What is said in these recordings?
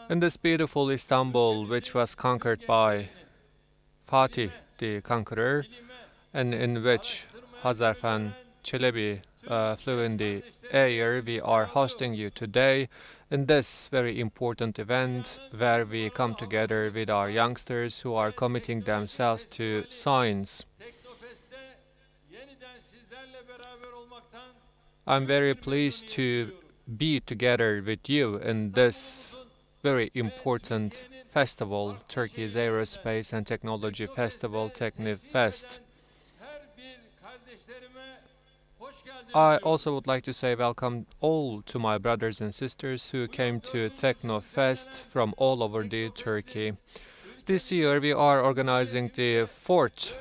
In this beautiful Istanbul, which was conquered by Fatih the Conqueror, and in which Hazarfen Çelebi flew in the air, we are hosting you today in this very important event where we come together with our youngsters who are committing themselves to science. I'm very pleased to be together with you in this very important festival, Turkey's Aerospace and Technology Festival, TEKNOFEST. I also would like to say welcome all to my brothers and sisters who came to TEKNOFEST from all over the Turkey. This year we are organizing the fourth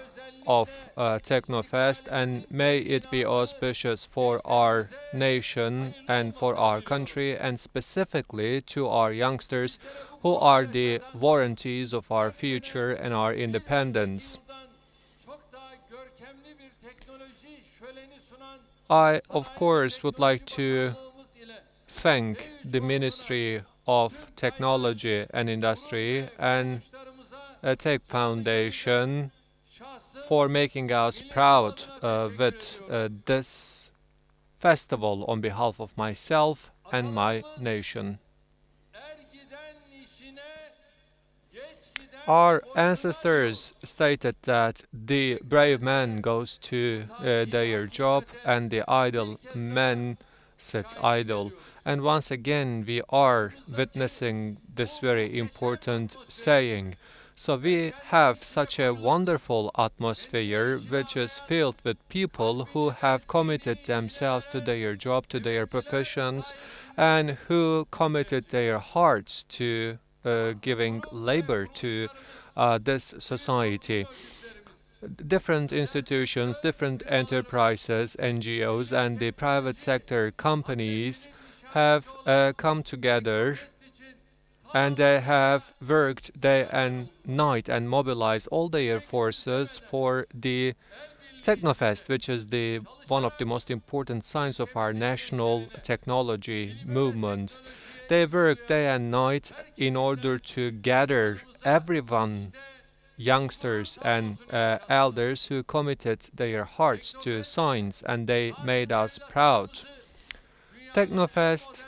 of TEKNOFEST, and may it be auspicious for our nation and for our country, and specifically to our youngsters who are the warranties of our future and our independence. I, of course, would like to thank the Ministry of Technology and Industry and Tech Foundation for making us proud with this festival on behalf of myself and my nation. Our ancestors stated that the brave man goes to their job and the idle man sits idle. And once again, we are witnessing this very important saying. So we have such a wonderful atmosphere which is filled with people who have committed themselves to their job, to their professions, and who committed their hearts to giving labor to this society. Different institutions, different enterprises, NGOs, and the private sector companies have come together, and they have worked day and night and mobilized all their forces for the TEKNOFEST, which is one of the most important signs of our national technology movement. They work day and night in order to gather everyone, youngsters and elders who committed their hearts to science, and they made us proud. TEKNOFEST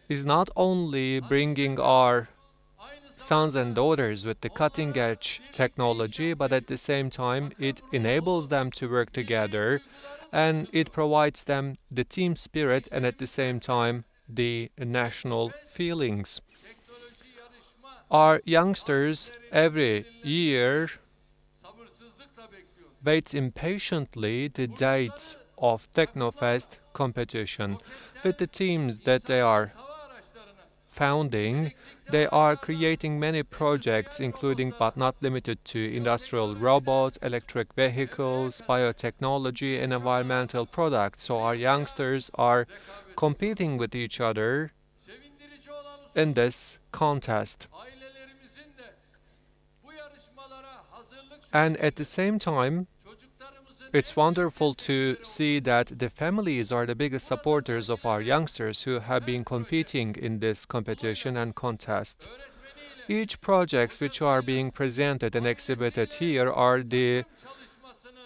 is not only bringing our sons and daughters with the cutting-edge technology, but at the same time it enables them to work together, and it provides them the team spirit and at the same time the national feelings. Our youngsters every year wait impatiently the date of TEKNOFEST competition. With the teams that they are founding, they are creating many projects, including but not limited to industrial robots, electric vehicles, biotechnology, and environmental products. So our youngsters are competing with each other in this contest. And at the same time, it's wonderful to see that the families are the biggest supporters of our youngsters who have been competing in this competition and contest. Each projects which are being presented and exhibited here are the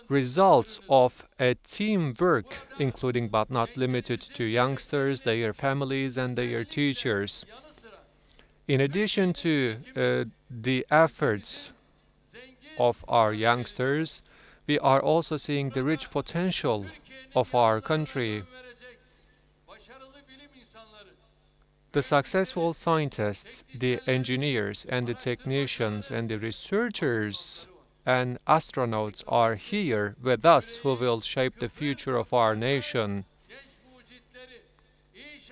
results of a teamwork, including but not limited to youngsters, their families, and their teachers. In addition to the efforts of our youngsters, we are also seeing the rich potential of our country. The successful scientists, the engineers, and the technicians, and the researchers and astronauts are here with us who will shape the future of our nation.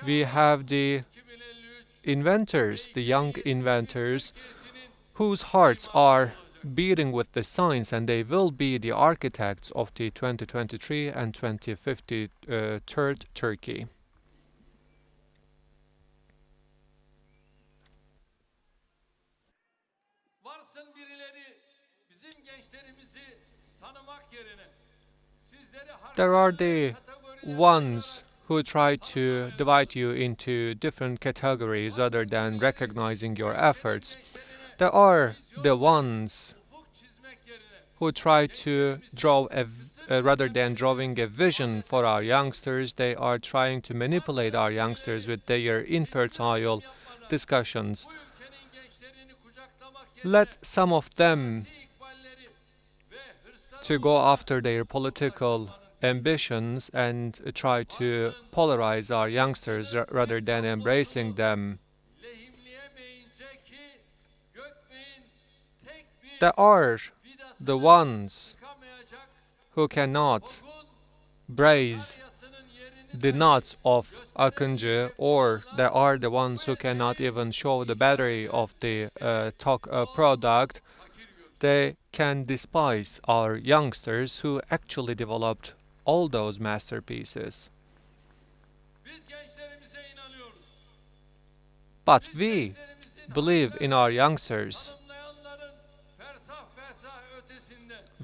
We have the inventors, the young inventors, whose hearts are beating with the science, and they will be the architects of the 2023 and 2050 third Turkey. There are the ones who try to divide you into different categories rather than recognizing your efforts. There are the ones who try to draw rather than drawing a vision for our youngsters, they are trying to manipulate our youngsters with their infertile discussions. Let some of them to go after their political ambitions and try to polarize our youngsters rather than embracing them. There are the ones who cannot braise the nuts of Akıncı, or there are the ones who cannot even show the battery of the TOK product. They can despise our youngsters who actually developed all those masterpieces. But we believe in our youngsters.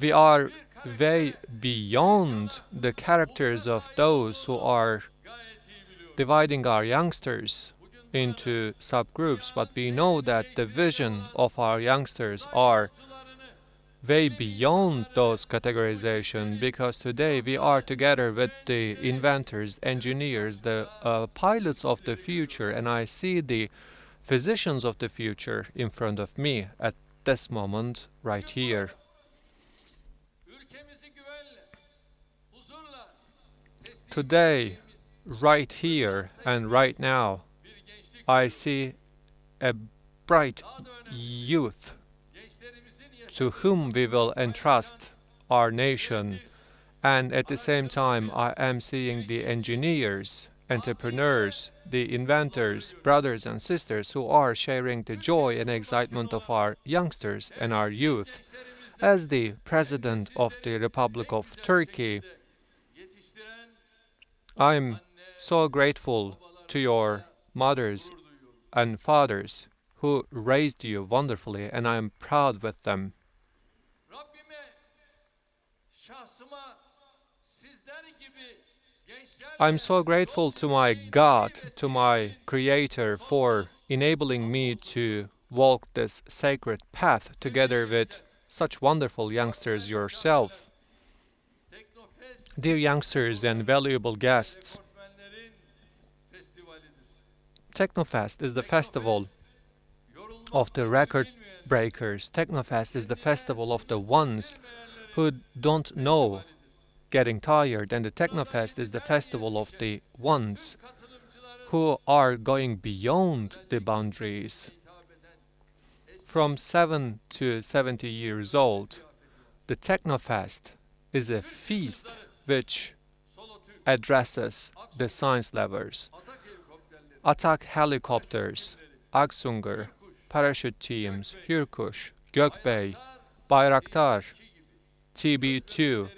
We are way beyond the characters of those who are dividing our youngsters into subgroups, but we know that the vision of our youngsters are way beyond those categorization, because today we are together with the inventors, engineers, the pilots of the future, and I see the physicians of the future in front of me at this moment right here. Today, right here and right now, I see a bright youth to whom we will entrust our nation, and at the same time I am seeing the engineers, entrepreneurs, the inventors, brothers and sisters who are sharing the joy and excitement of our youngsters and our youth. As the President of the Republic of Turkey, I'm so grateful to your mothers and fathers who raised you wonderfully, and I am proud with them. I'm so grateful to my God, to my Creator, for enabling me to walk this sacred path together with such wonderful youngsters yourself. Dear youngsters and valuable guests, TEKNOFEST is the festival of the record breakers. TEKNOFEST is the festival of the ones who don't know getting tired, and the TEKNOFEST is the festival of the ones who are going beyond the boundaries. From 7 to 70 years old, the TEKNOFEST is a feast which addresses the science lovers. Atak helicopters, Aksungur, parachute teams, Hürkuş, Gökbey, Bayraktar, TB2.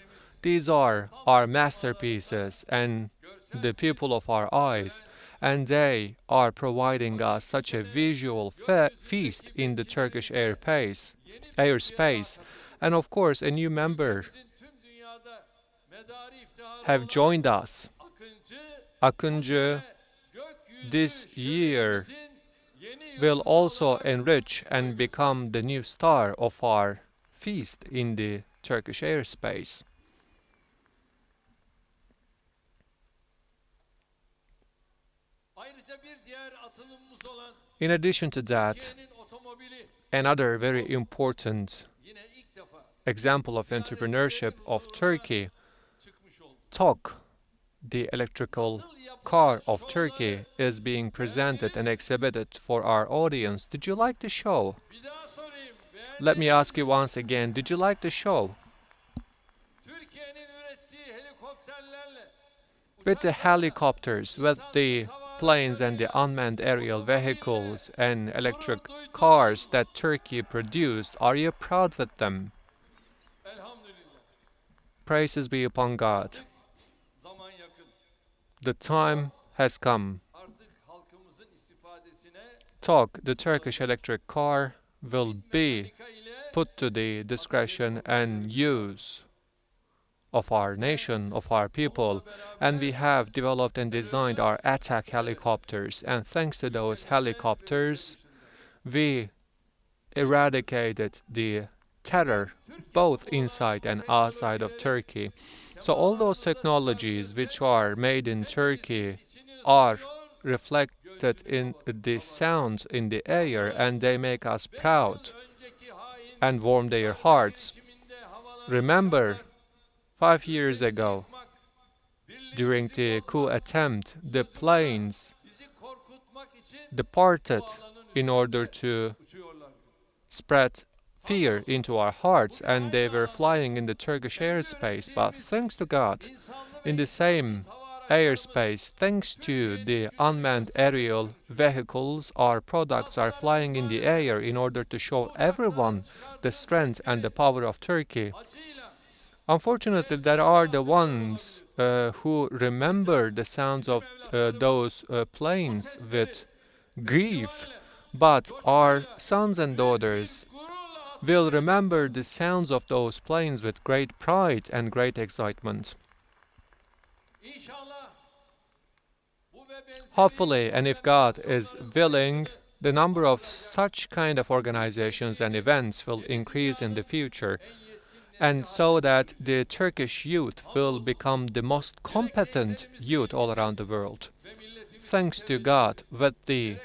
These are our masterpieces and the pupil of our eyes, and they are providing us such a visual feast in the Turkish airspace. And of course, a new member have joined us. Akıncı this year will also enrich and become the new star of our feast in the Turkish airspace. In addition to that, another very important example of entrepreneurship of Turkey, TOK, the electrical car of Turkey, is being presented and exhibited for our audience. Did you like the show? Let me ask you once again, did you like the show? With the helicopters, with the planes and the unmanned aerial vehicles and electric cars that Turkey produced, are you proud with them? Praises be upon God. The time has come. TOK, the Turkish electric car, will be put to the discretion and use of our nation, of our people, and we have developed and designed our attack helicopters. And thanks to those helicopters, we eradicated the terror both inside and outside of Turkey. So all those technologies which are made in Turkey are reflected in the sound in the air, and they make us proud and warm their hearts. Remember, 5 years ago, during the coup attempt, the planes departed in order to spread fear into our hearts, and they were flying in the Turkish airspace. But thanks to God, in the same airspace, thanks to the unmanned aerial vehicles, our products are flying in the air in order to show everyone the strength and the power of Turkey. Unfortunately, there are the ones who remember the sounds of those planes with grief, but our sons and daughters will remember the sounds of those planes with great pride and great excitement. Hopefully, and if God is willing, the number of such kind of organizations and events will increase in the future, and so that the Turkish youth will become the most competent youth all around the world. Thanks to God, with the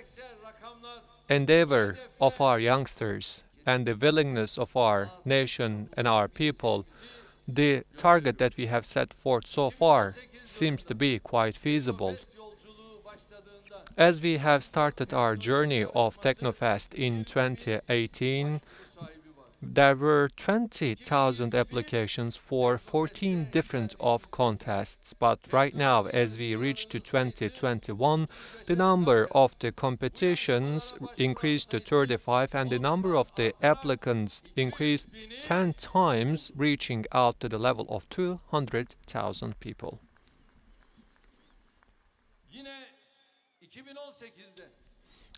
endeavor of our youngsters and the willingness of our nation and our people, the target that we have set forth so far seems to be quite feasible. As we have started our journey of TEKNOFEST in 2018, there were 20,000 applications for 14 different of contests, but right now, as we reach to 2021, the number of the competitions increased to 35 and the number of the applicants increased 10 times, reaching out to the level of 200,000 people.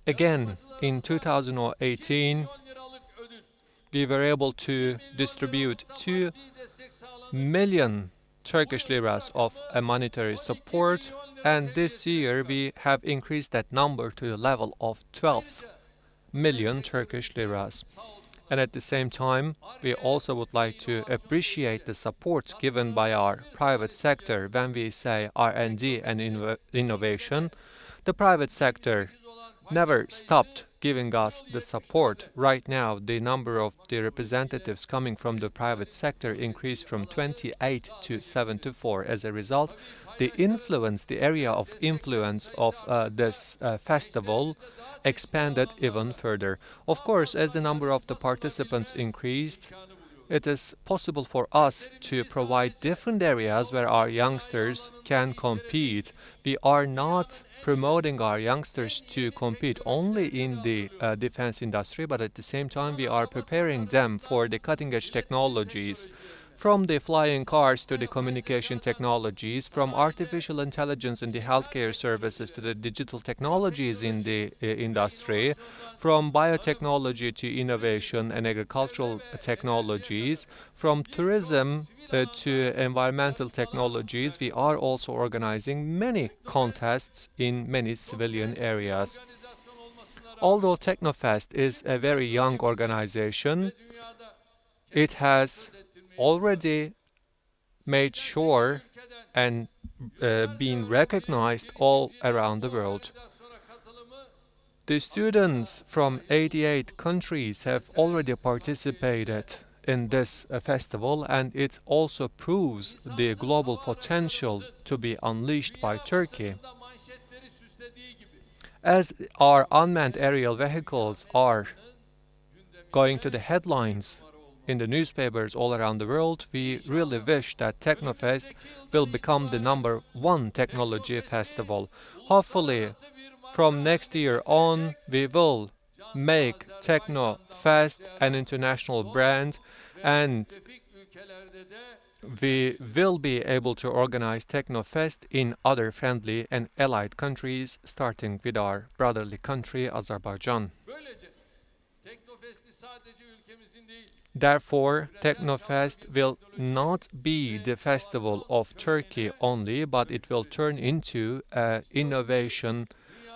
Again, in 2018, we were able to distribute 2 million Turkish liras of monetary support, and this year we have increased that number to the level of 12 million Turkish liras. And at the same time, we also would like to appreciate the support given by our private sector. When we say R&D and innovation, the private sector never stopped giving us the support. Right now, the number of the representatives coming from the private sector increased from 28 to 74. As a result, the area of influence of this festival expanded even further. Of course, as the number of the participants increased, it is possible for us to provide different areas where our youngsters can compete. We are not promoting our youngsters to compete only in the defense industry, but at the same time we are preparing them for the cutting-edge technologies. From the flying cars to the communication technologies, from artificial intelligence in the healthcare services to the digital technologies in the industry, from biotechnology to innovation and agricultural technologies, from tourism to environmental technologies, we are also organizing many contests in many civilian areas. Although TEKNOFEST is a very young organization, it has already made sure and been recognized all around the world. The students from 88 countries have already participated in this festival, and it also proves the global potential to be unleashed by Turkey. As our unmanned aerial vehicles are going to the headlines in the newspapers all around the world, we really wish that TEKNOFEST will become the #1 technology festival. Hopefully, from next year on, we will make TEKNOFEST an international brand, and we will be able to organize TEKNOFEST in other friendly and allied countries, starting with our brotherly country, Azerbaijan. Therefore, TEKNOFEST will not be the festival of Turkey only, but it will turn into an innovation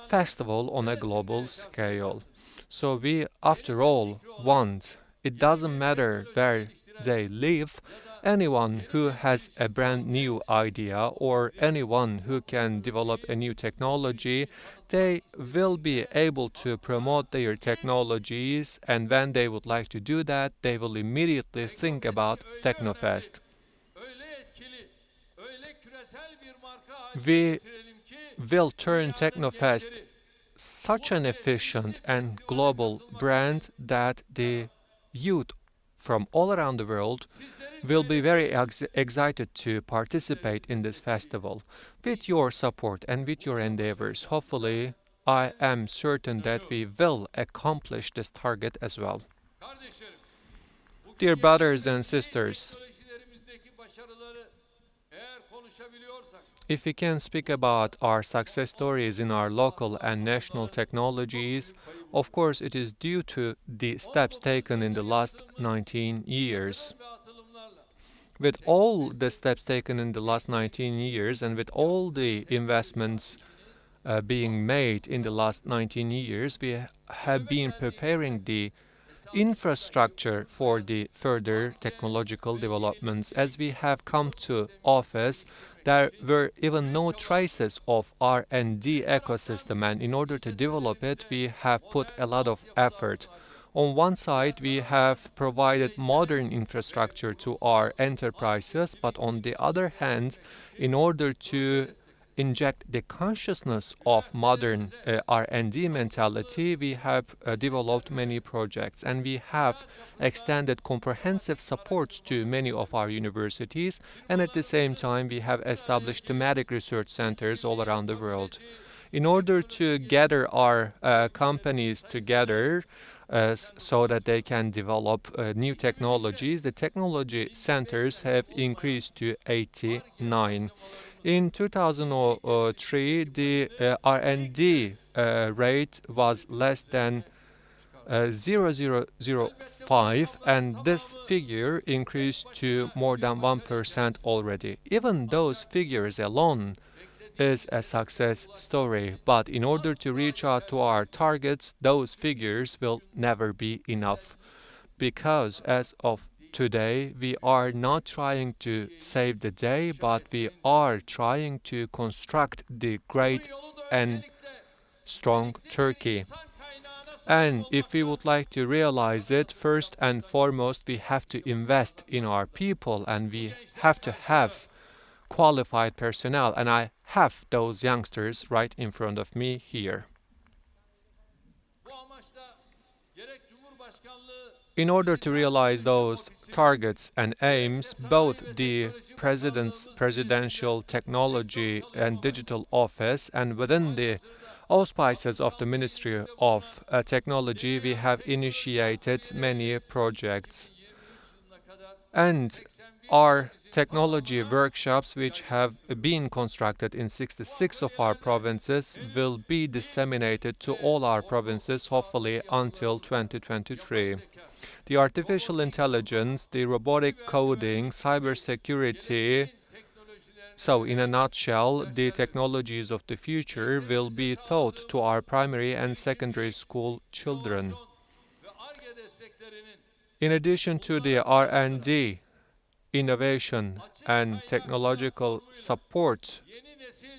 festival on a global scale. So we, after all, want, it doesn't matter where they live, anyone who has a brand new idea or anyone who can develop a new technology, they will be able to promote their technologies, and when they would like to do that, they will immediately think about TEKNOFEST. We will turn TEKNOFEST such an efficient and global brand that the youth from all around the world will be very excited to participate in this festival. With your support and with your endeavors, hopefully, I am certain that we will accomplish this target as well. Dear brothers and sisters, if we can speak about our success stories in our local and national technologies, of course it is due to the steps taken in the last 19 years. With all the steps taken in the last 19 years and with all the investments being made in the last 19 years, we have been preparing the infrastructure for the further technological developments. As we have come to office, there were even no traces of R&D ecosystem, and in order to develop it, we have put a lot of effort. On one side, we have provided modern infrastructure to our enterprises, but on the other hand, in order to inject the consciousness of modern R&D mentality, we have developed many projects, and we have extended comprehensive supports to many of our universities, and at the same time we have established thematic research centers all around the world. In order to gather our companies together so that they can develop new technologies, the technology centers have increased to 89. In 2003, the R&D rate was less than 0.005, and this figure increased to more than 1% already. Even those figures alone is a success story, but in order to reach out to our targets, those figures will never be enough, because as of today, we are not trying to save the day, but we are trying to construct the great and strong Turkey. And if we would like to realize it, first and foremost, we have to invest in our people, and we have to have qualified personnel, and I have those youngsters right in front of me here. In order to realize those targets and aims, both the Presidential Technology and Digital Office and within the auspices of the Ministry of Technology, we have initiated many projects. And our technology workshops, which have been constructed in 66 of our provinces, will be disseminated to all our provinces, hopefully until 2023. The artificial intelligence, the robotic coding, cybersecurity. So, in a nutshell, the technologies of the future will be taught to our primary and secondary school children. In addition to the R&D, innovation and technological support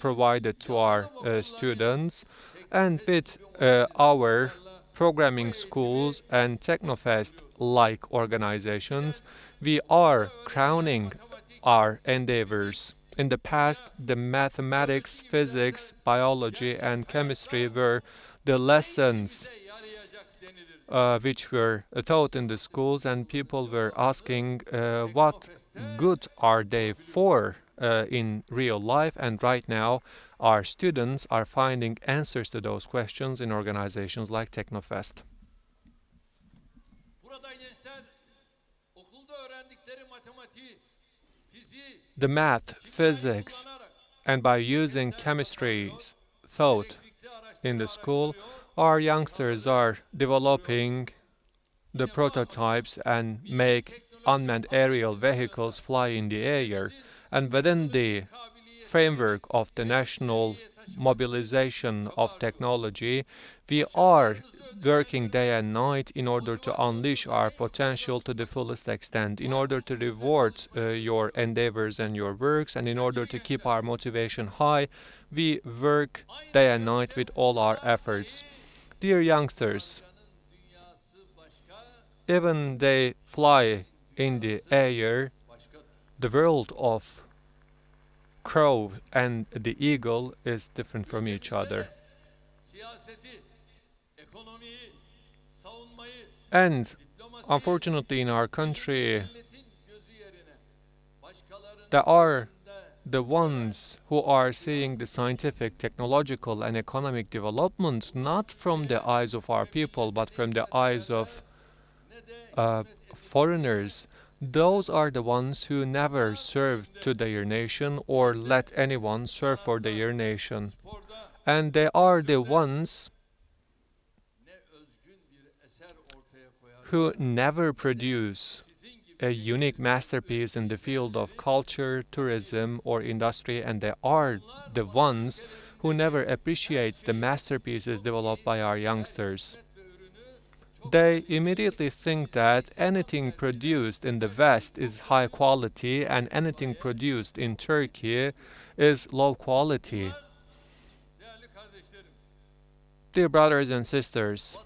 provided to our students, and with our programming schools and TEKNOFEST-like organizations, we are crowning our endeavors. In the past, the mathematics, physics, biology, and chemistry were the lessons which were taught in the schools, and people were asking what good are they for in real life, and right now our students are finding answers to those questions in organizations like TEKNOFEST. The math, physics, and by using chemistry's thought in the school, our youngsters are developing the prototypes and make unmanned aerial vehicles fly in the air. And within the framework of the national mobilization of technology, we are working day and night in order to unleash our potential to the fullest extent, in order to reward your endeavors and your works, and in order to keep our motivation high, we work day and night with all our efforts. Dear youngsters, even they fly in the air, the world of crow and the eagle is different from each other. And unfortunately in our country, there are the ones who are seeing the scientific, technological and economic development not from the eyes of our people, but from the eyes of foreigners. Those are the ones who never served to their nation or let anyone serve for their nation. And they are the ones who never produce a unique masterpiece in the field of culture, tourism, or industry, and they are the ones who never appreciate the masterpieces developed by our youngsters. They immediately think that anything produced in the West is high quality and anything produced in Turkey is low quality. Dear brothers and sisters,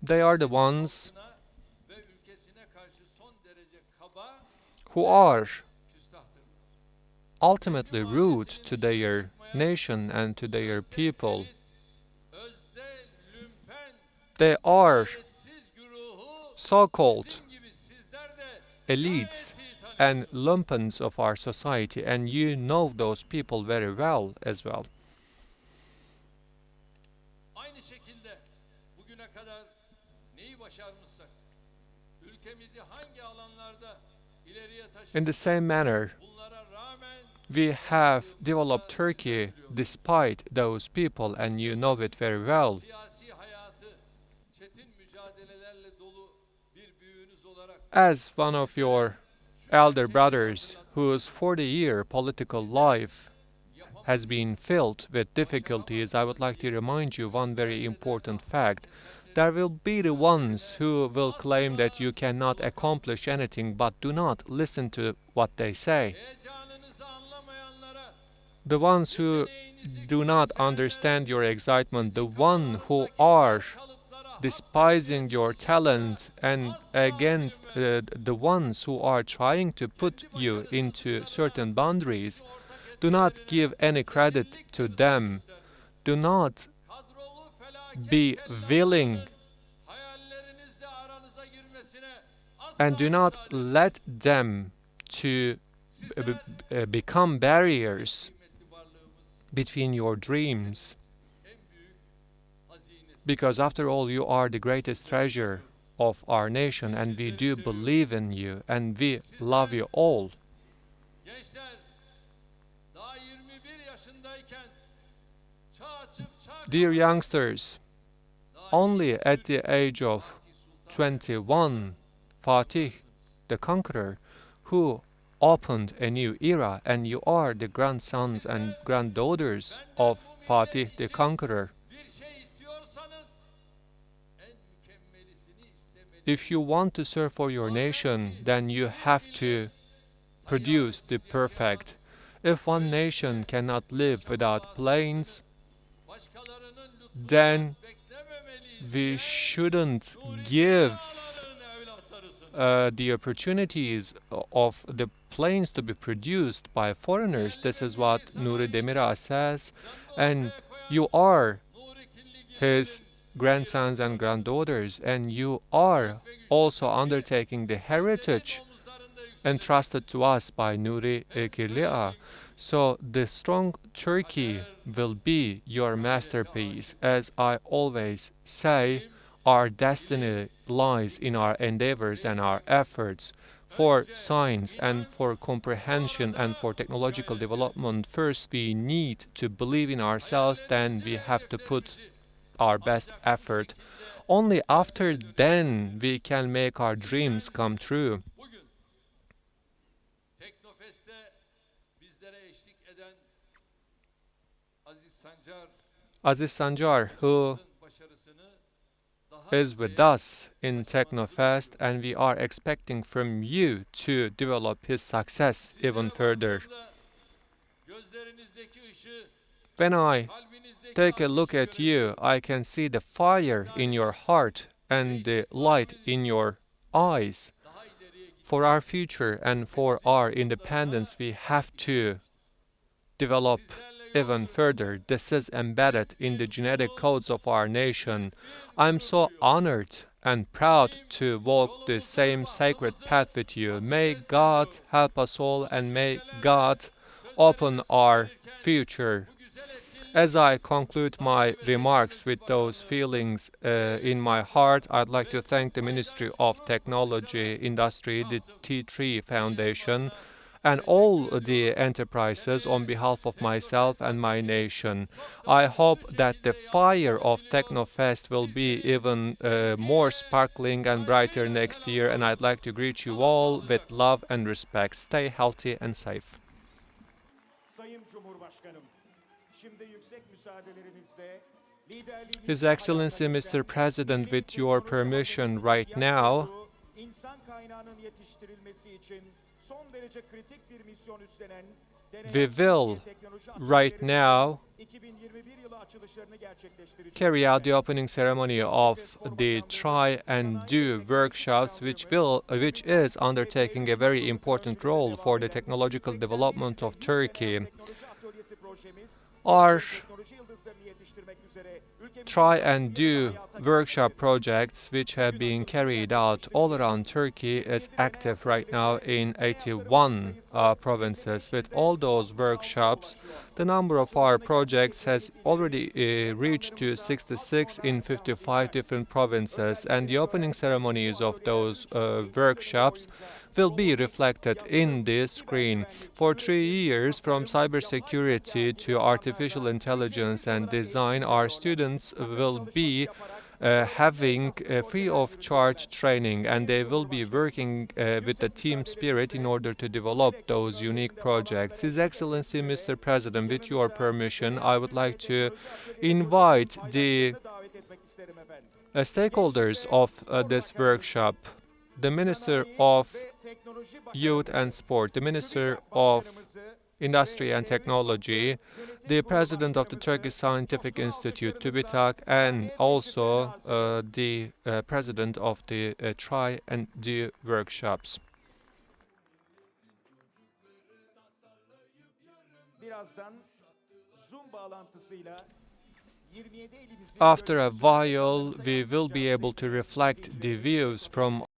they are the ones who are ultimately rude to their nation and to their people. They are so-called elites and lumpens of our society, and you know those people very well as well. In the same manner, we have developed Turkey despite those people, and you know it very well. As one of your elder brothers whose 40-year political life has been filled with difficulties, I would like to remind you one very important fact. There will be the ones who will claim that you cannot accomplish anything, but do not listen to what they say. The ones who do not understand your excitement, the ones who are despising your talent, and against the ones who are trying to put you into certain boundaries, do not give any credit to them. Do not be willing and do not let them to become barriers between your dreams. Because after all, you are the greatest treasure of our nation, and we do believe in you, and we love you all. Dear youngsters, only at the age of 21, Fatih, the conqueror, who opened a new era, and you are the grandsons and granddaughters of Fatih, the conqueror. If you want to serve for your nation, then you have to produce the perfect. If one nation cannot live without planes, then we shouldn't give the opportunities of the planes to be produced by foreigners. This is what Nuri Demirağ says, and you are his grandsons and granddaughters, and you are also undertaking the heritage entrusted to us by Nuri Kirliağ. So the strong Turkey will be your masterpiece. As I always say, our destiny lies in our endeavors and our efforts for science and for comprehension and for technological development. First, we need to believe in ourselves, then we have to put our best effort. Only after then we can make our dreams come true. Bugün Teknofest'te bizlere eşlik eden Aziz Sancar Aziz Sancar, who başarısını daha is with us in TEKNOFEST, and we are expecting from you to develop his success even further. gözlerinizdeki ışığı, When I kalbinizdeki take a ateşi look at you, görebiliyorum. I can see the fire in your heart and the light in your eyes. Daha ileriye gitmek For our future and for our independence, we have to develop even further. This is embedded in the genetic codes of our nation. I'm so honored and proud to walk the same sacred path with you. May God help us all, and may God open our future. bu güzel etkinliği As I conclude my remarks with those feelings in my heart, I'd like to thank the Ministry of Technology, Industry, the T3 Foundation, and all the enterprises on behalf of myself and my nation. I hope that the fire of TEKNOFEST will be even more sparkling and brighter next year, and I'd like to greet you all with love and respect. Stay healthy and safe. Sayın Cumhurbaşkanım, şimdi yüksek müsaadelerinizle liderliğinizi His Excellency Mr. President, with your permission right now, insan kaynağının yetiştirilmesi için son derece kritik bir misyon üstlenen we will right now 2021 yılı açılışlarını gerçekleştireceğiz. carry out the opening ceremony of the Try and Do workshops, which is undertaking a very important role for the technological development of Turkey. Teknoloji atölyesi projemiz Our teknoloji yıldızlarını yetiştirmek üzere Try and Do workshop projects, which have been carried out all around Turkey, is active right now in 81 provinces. With all those workshops, the number of our projects has already reached to 66 in 55 different provinces, and the opening ceremonies of those workshops will be reflected in this screen. For 3 years, from cybersecurity to artificial intelligence and design, our students will be having free of charge training, and they will be working with the team spirit in order to develop those unique projects. His Excellency Mr. President, with your permission, I would like to invite the stakeholders of this workshop: the Minister of Youth and Sport, the Minister of Industry and Technology, the President of the Turkish Scientific Institute, TÜBİTAK, and also the President of the Try and Do workshops. birazdan Zoom bağlantısıyla 27 ilimizin After a while, we will be able to reflect the views from